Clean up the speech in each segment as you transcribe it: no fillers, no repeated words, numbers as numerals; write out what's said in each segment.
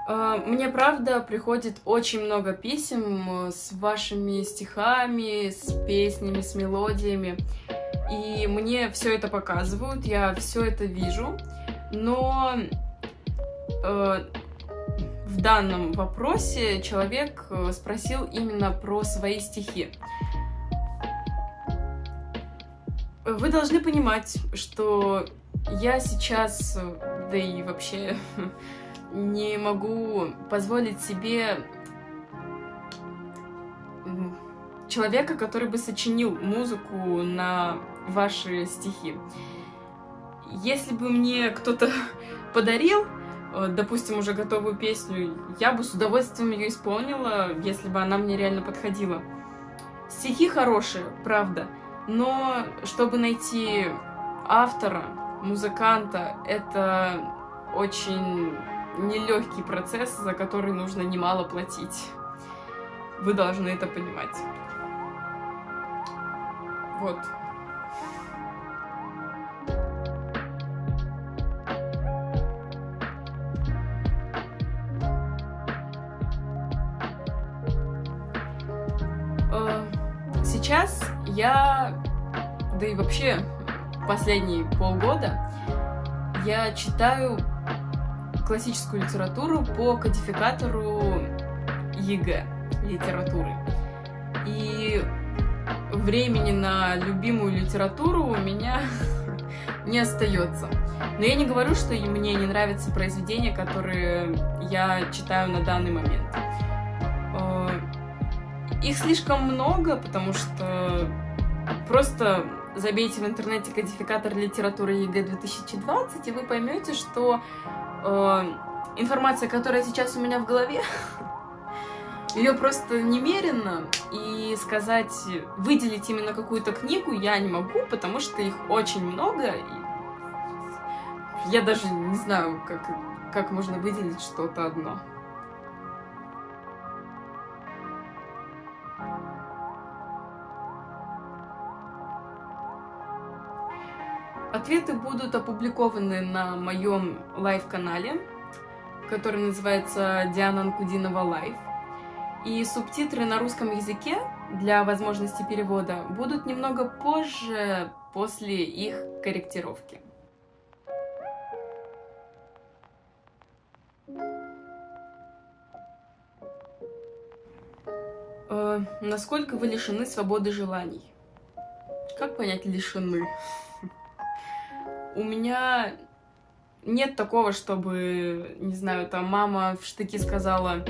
Мне, правда, приходит очень много писем с вашими стихами, с песнями, с мелодиями. И мне все это показывают, я все это вижу. Но в данном вопросе человек спросил именно про свои стихи. Вы должны понимать, что я сейчас, да и вообще не могу позволить себе человека, который бы сочинил музыку на ваши стихи. Если бы мне кто-то подарил, допустим, уже готовую песню, я бы с удовольствием ее исполнила, если бы она мне реально подходила. Стихи хорошие, правда, но чтобы найти автора, музыканта, это очень нелегкий процесс, за который нужно немало платить. Вы должны это понимать. Вот. Сейчас я, да и вообще последние полгода, я читаю классическую литературу по кодификатору ЕГЭ литературы. И времени на любимую литературу у меня не остается. Но я не говорю, что мне не нравятся произведения, которые я читаю на данный момент. Их слишком много, потому что просто забейте в интернете кодификатор литературы ЕГЭ 2020, и вы поймете, что информация, которая сейчас у меня в голове, ее просто немерено, и сказать, выделить именно какую-то книгу я не могу, потому что их очень много, и я даже не знаю, как можно выделить что-то одно. Ответы будут опубликованы на моем лайв-канале, который называется Диана Анкудинова Лайв. И субтитры на русском языке для возможности перевода будут немного позже, после их корректировки. Насколько вы лишены свободы желаний? Как понять лишены? У меня нет такого, чтобы, не знаю, там мама в штыки сказала: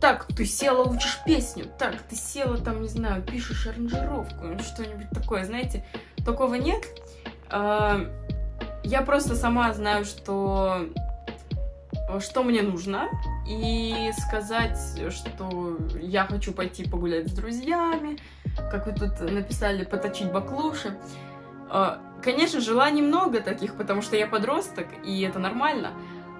так, ты села, учишь песню, так, ты села, там, не знаю, пишешь аранжировку, что-нибудь такое, знаете, такого нет. Я просто сама знаю, что мне нужно, и сказать, что я хочу пойти погулять с друзьями, как вы тут написали, поточить баклуши. Конечно, желаний много таких, потому что я подросток, и это нормально,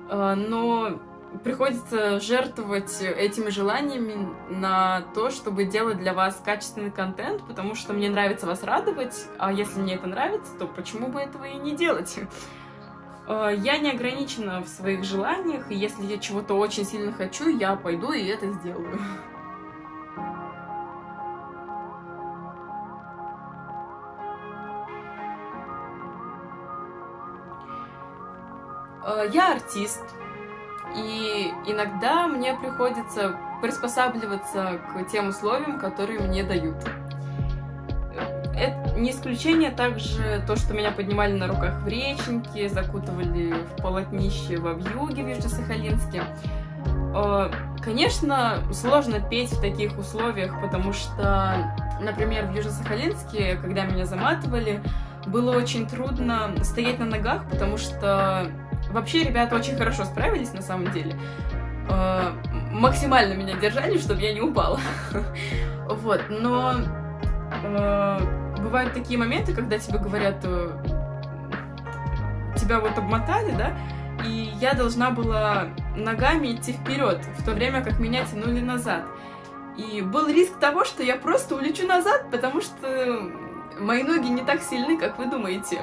но приходится жертвовать этими желаниями на то, чтобы делать для вас качественный контент, потому что мне нравится вас радовать, а если мне это нравится, то почему бы этого и не делать? Я не ограничена в своих желаниях, и если я чего-то очень сильно хочу, я пойду и это сделаю. Я артист, и иногда мне приходится приспосабливаться к тем условиям, которые мне дают. Это не исключение также то, что меня поднимали на руках в реченьке, закутывали в полотнище во вьюге в Южно-Сахалинске. Конечно, сложно петь в таких условиях, потому что, например, в Южно-Сахалинске, когда меня заматывали, было очень трудно стоять на ногах, потому что вообще ребята очень хорошо справились на самом деле. Максимально меня держали, чтобы я не упала. Вот, но бывают такие моменты, когда тебе говорят: тебя вот обмотали, да, и я должна была ногами идти вперед, в то время как меня тянули назад. И был риск того, что я просто улечу назад, потому что мои ноги не так сильны, как вы думаете.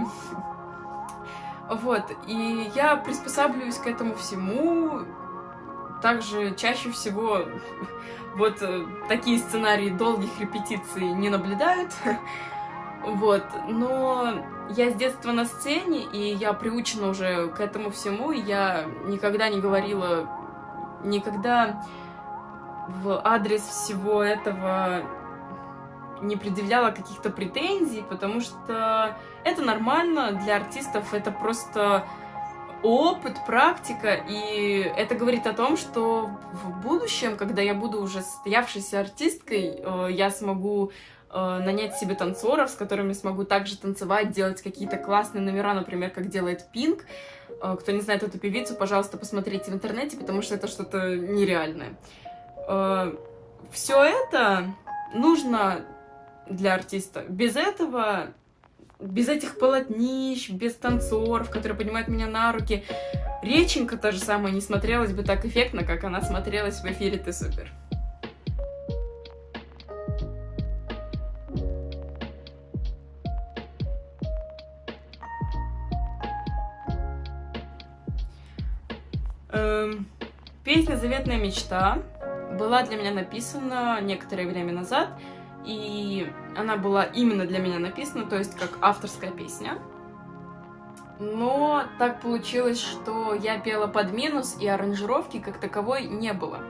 Вот, и я приспосабливаюсь к этому всему, также чаще всего вот такие сценарии долгих репетиций не наблюдают. Вот, но я с детства на сцене, и я приучена уже к этому всему, и я никогда не говорила, никогда в адрес всего этого не предъявляла каких-то претензий, потому что это нормально для артистов, это просто опыт, практика, и это говорит о том, что в будущем, когда я буду уже состоявшейся артисткой, я смогу нанять себе танцоров, с которыми смогу также танцевать, делать какие-то классные номера, например, как делает Pink. Кто не знает эту певицу, пожалуйста, посмотрите в интернете, потому что это что-то нереальное. Все это нужно для артиста. Без этого, без этих полотнищ, без танцоров, которые поднимают меня на руки, реченька та же самая не смотрелась бы так эффектно, как она смотрелась в эфире «Ты супер». Песня «Заветная мечта» была для меня написана некоторое время назад, и она была именно для меня написана, то есть как авторская песня. Но так получилось, что я пела под минус, и аранжировки как таковой не было.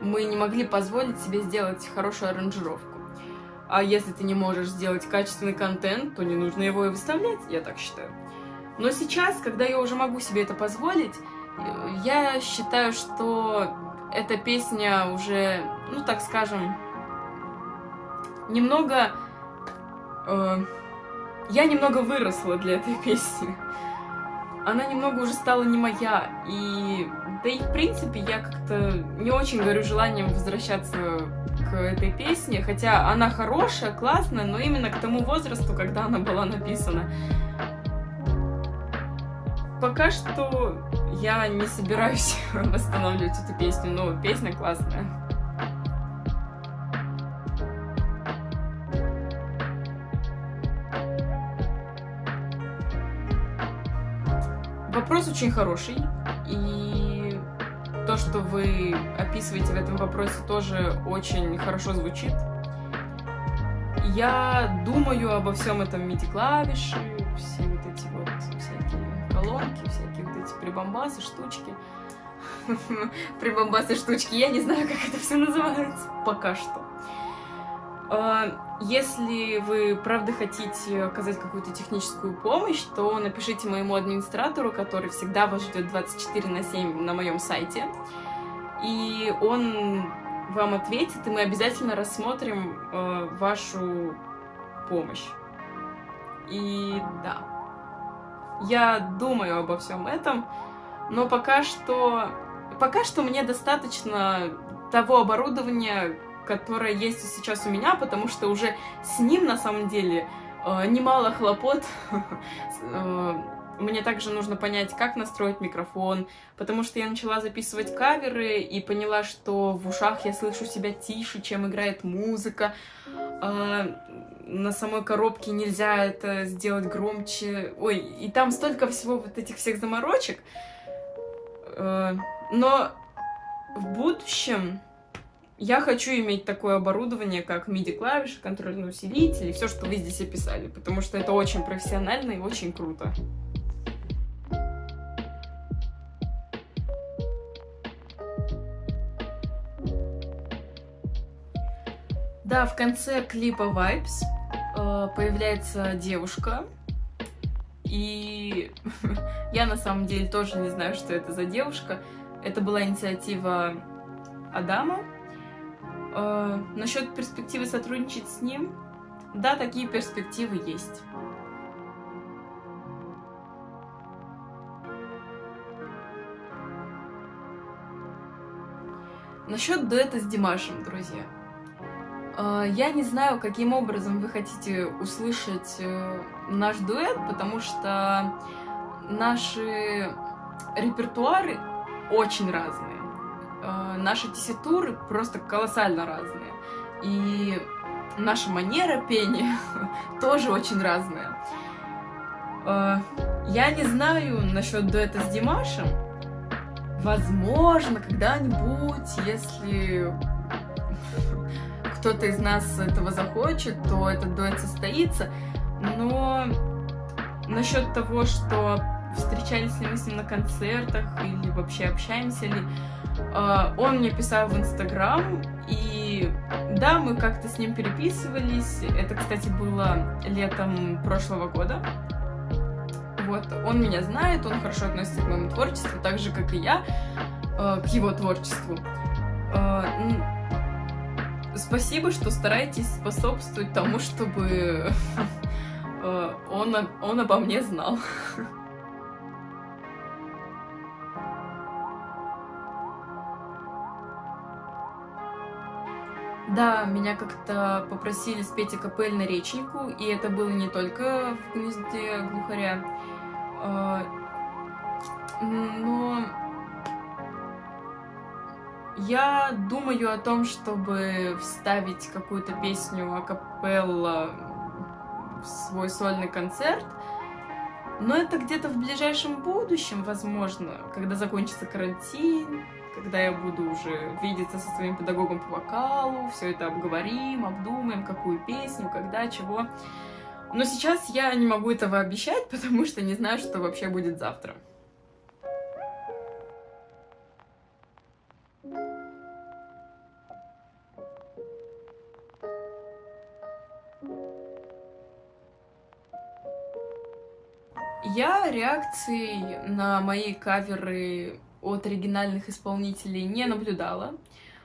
Мы не могли позволить себе сделать хорошую аранжировку. А если ты не можешь сделать качественный контент, то не нужно его и выставлять, я так считаю. Но сейчас, когда я уже могу себе это позволить, я считаю, что эта песня уже, ну так скажем, немного... я немного выросла для этой песни. Она немного уже стала не моя. И да и в принципе я как-то не очень горю желанием возвращаться к этой песне. Хотя она хорошая, классная, но именно к тому возрасту, когда она была написана. Пока что я не собираюсь восстанавливать эту песню, но песня классная. Вопрос очень хороший, и то, что вы описываете в этом вопросе, тоже очень хорошо звучит. Я думаю обо всем этом MIDI-клавиши, все вот эти вот всякие колонки, всякие вот эти прибамбасы, штучки. Прибамбасы, штучки, я не знаю, как это все называется, пока что. Если вы, правда, хотите оказать какую-то техническую помощь, то напишите моему администратору, который всегда вас ждет 24/7 на моем сайте. И он вам ответит, и мы обязательно рассмотрим вашу помощь. И да, я думаю обо всем этом, но пока что мне достаточно того оборудования, которое есть сейчас у меня, потому что уже с ним, на самом деле, немало хлопот. Мне также нужно понять, как настроить микрофон, потому что я начала записывать каверы и поняла, что в ушах я слышу себя тише, чем играет музыка. На самой коробке нельзя это сделать громче. Ой, и там столько всего вот этих всех заморочек. Но в будущем я хочу иметь такое оборудование, как MIDI-клавиши, контрольный усилитель и все, что вы здесь описали, потому что это очень профессионально и очень круто. Да, в конце клипа Vibes появляется девушка, и я на самом деле тоже не знаю, что это за девушка. Это была инициатива Адама. Насчет перспективы сотрудничать с ним, да, такие перспективы есть. Насчет дуэта с Димашем, друзья. Я не знаю, каким образом вы хотите услышать наш дуэт, потому что наши репертуары очень разные. Наши тесситуры просто колоссально разные. И наша манера пения тоже очень разная. Я не знаю насчет дуэта с Димашем. возможно, когда-нибудь, если кто-то из нас этого захочет, то этот дуэт состоится. Но насчет того, что встречались ли мы с ним на концертах или вообще общаемся ли, он мне писал в Инстаграм, и да, мы как-то с ним переписывались. Это, кстати, было летом прошлого года. Вот, он меня знает, он хорошо относится к моему творчеству, так же, как и я, к его творчеству. Спасибо, что стараетесь способствовать тому, чтобы он обо мне знал. Да, меня как-то попросили спеть акапель на Речнику, и это было не только в гнезде глухаря, но я думаю о том, чтобы вставить какую-то песню акапелла в свой сольный концерт, но это где-то в ближайшем будущем, возможно, когда закончится карантин, когда я буду уже видеться со своим педагогом по вокалу, все это обговорим, обдумаем, какую песню, когда, чего. Но сейчас я не могу этого обещать, потому что не знаю, что вообще будет завтра. Я реакций на мои каверы от оригинальных исполнителей не наблюдала,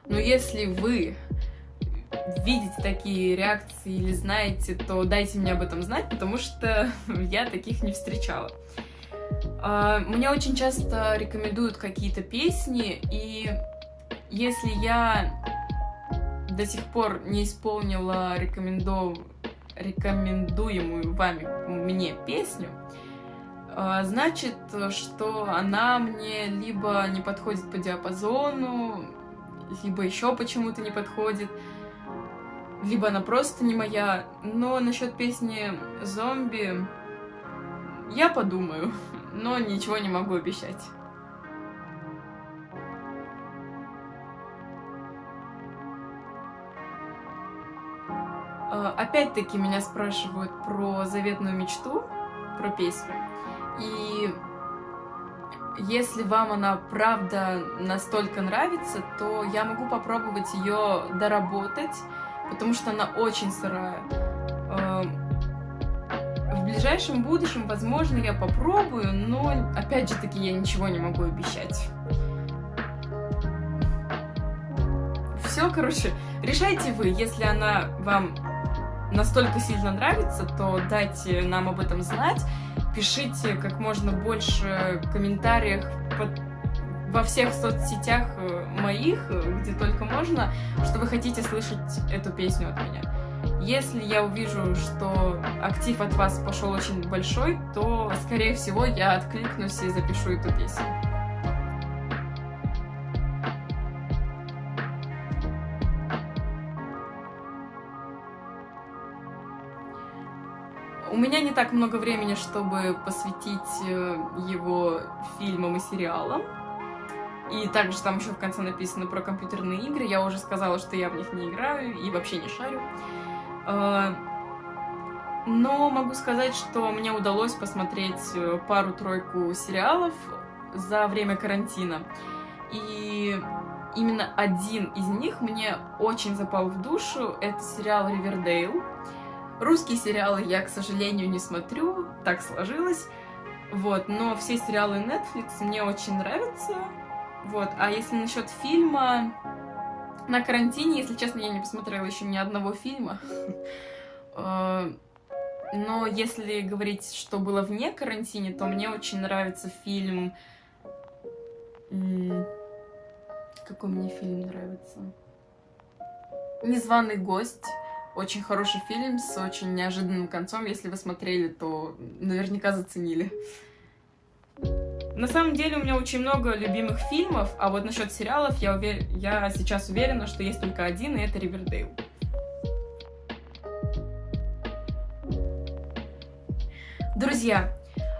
но если вы видите такие реакции или знаете, то дайте мне об этом знать, потому что я таких не встречала. Мне очень часто рекомендуют какие-то песни, и если я до сих пор не исполнила рекомендуемую вами мне песню, значит, что она мне либо не подходит по диапазону, либо еще почему-то не подходит, либо она просто не моя. Но насчет песни «Зомби» я подумаю, но ничего не могу обещать. Опять-таки меня спрашивают про заветную мечту, про песню. И если вам она правда настолько нравится, то я могу попробовать ее доработать, потому что она очень сырая. В ближайшем будущем, возможно, я попробую, но опять же таки я ничего не могу обещать. Все, короче, решайте вы. Если она вам настолько сильно нравится, то дайте нам об этом знать. Пишите как можно больше комментариев во всех соцсетях моих, где только можно, что вы хотите слышать эту песню от меня. Если я увижу, что актив от вас пошел очень большой, то, скорее всего, я откликнусь и запишу эту песню. У меня не так много времени, чтобы посвятить его фильмам и сериалам. И также там еще в конце написано про компьютерные игры. Я уже сказала, что я в них не играю и вообще не шарю. Но могу сказать, что мне удалось посмотреть пару-тройку сериалов за время карантина. И именно один из них мне очень запал в душу. Это сериал «Ривердейл». Русские сериалы я, к сожалению, не смотрю, так сложилось. Вот, но все сериалы Netflix мне очень нравятся. Вот, а если насчет фильма, на карантине, если честно, я не посмотрела еще ни одного фильма. Но если говорить, что было вне карантине, то мне очень нравится фильм... Какой мне фильм нравится? «Незваный гость». Очень хороший фильм с очень неожиданным концом. Если вы смотрели, то наверняка заценили. На самом деле у меня очень много любимых фильмов, а вот насчет сериалов я сейчас уверена, что есть только один, и это «Ривердейл». Друзья,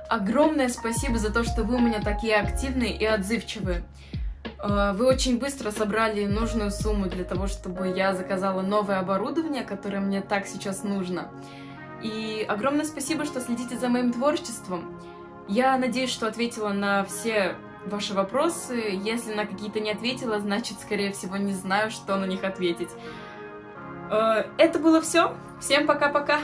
огромное спасибо за то, что вы у меня такие активные и отзывчивые. Вы очень быстро собрали нужную сумму для того, чтобы я заказала новое оборудование, которое мне так сейчас нужно. И огромное спасибо, что следите за моим творчеством. Я надеюсь, что ответила на все ваши вопросы. Если на какие-то не ответила, значит, скорее всего, не знаю, что на них ответить. Это было все. Всем пока-пока!